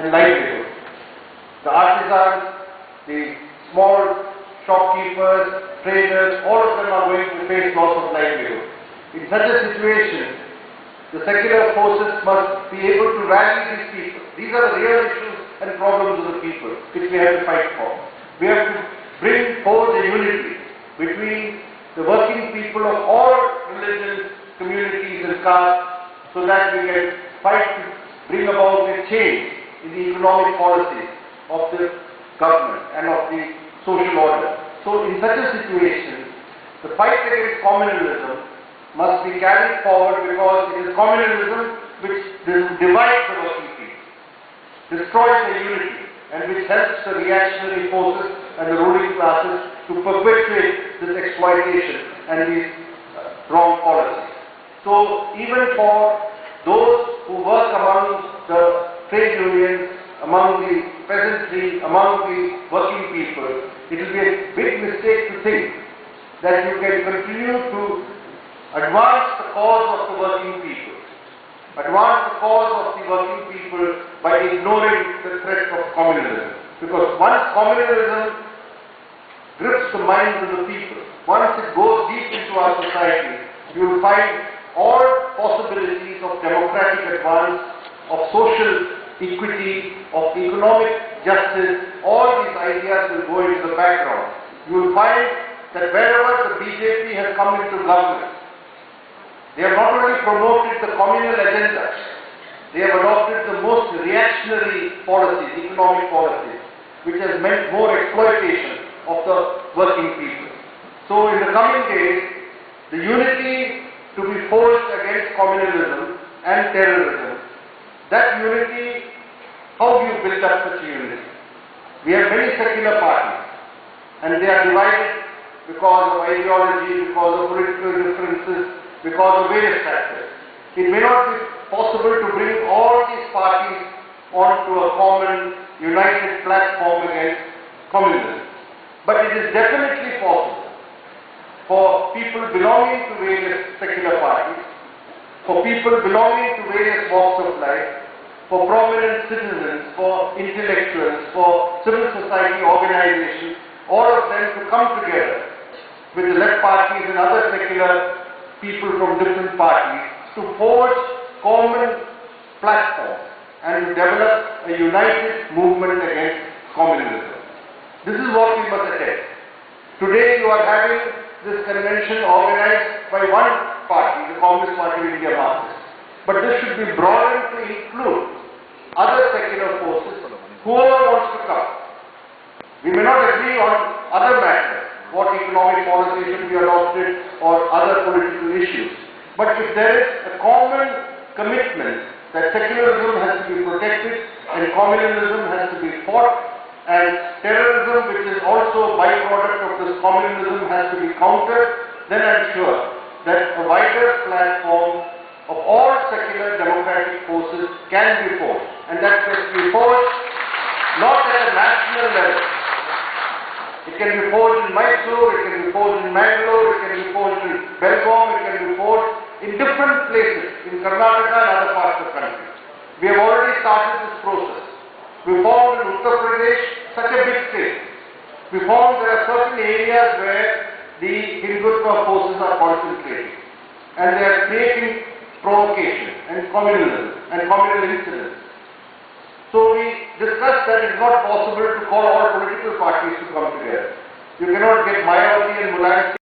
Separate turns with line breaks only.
and livelihood. The artisans, the small shopkeepers, traders, all of them are going to face loss of livelihood. In such a situation, the secular forces must be able to rally these people. These are the real issues and problems of the people which we have to fight for. We have to bring forth a unity between the working people of all religions, communities and castes, so that we can fight to bring about a change in the economic policies of the government and of the social order. So in such a situation, the fight against communalism must be carried forward, because it is communalism which divides the working people, destroys the unity, and which helps the reactionary forces and the ruling classes to perpetuate this exploitation and these wrong policies. So even for those who work among the trade unions, among the peasantry, among the working people, it will be a big mistake to think that you can continue to advance the cause of the working people, advance the cause of the working people by ignoring the threat of communalism. Because once communalism grips the minds of the people, once it goes deep into our society, you will find all possibilities of democratic advance, of social equity, of economic justice. All these ideas will go into the background. You will find that wherever the BJP has come into government, they have not only promoted the communal agenda, they have adopted the most reactionary policies, economic policies, which has meant more exploitation of the working people. So in the coming days, the unity to be forged against communalism and terrorism, that unity, how do you build up such a unity? We have many secular parties, and they are divided because of ideology, because of political differences, because of various factors. It may not be possible to bring all these parties onto a common, united platform against communism. But it is definitely possible for people belonging to various secular parties, for people belonging to various walks of life, for prominent citizens, for intellectuals, for civil society organizations, all of them to come together with the left parties and other secular people from different parties to forge common platforms and to develop a united movement against communism. This is what we must attempt. Today you are having this convention organized by one party, the Communist Party of India Marxist. But this should be broadened to include other secular forces, whoever wants to come. We may not agree on other matters, what economic policy should be adopted or other political issues. But if there is a common commitment that secularism has to be protected and communalism has to be fought, and terrorism, which is also a byproduct of this communalism, has to be countered, then I am sure that a wider platform of all secular democratic forces can be forged. And that can be forged not at a national level. It can be forged in Mysore, it can be forged in Mangalore, it can be forged in Belgaum, it can be forged in different places in Karnataka and other parts of the country. We have already started this process. We found in Uttar Pradesh such a big state. We found there are certain areas where the Hindutva forces are concentrating, and they are creating provocation and communalism and communal incidents. So we discussed that it is not possible to call all political parties to come together. You cannot get Mayawati and Mulayam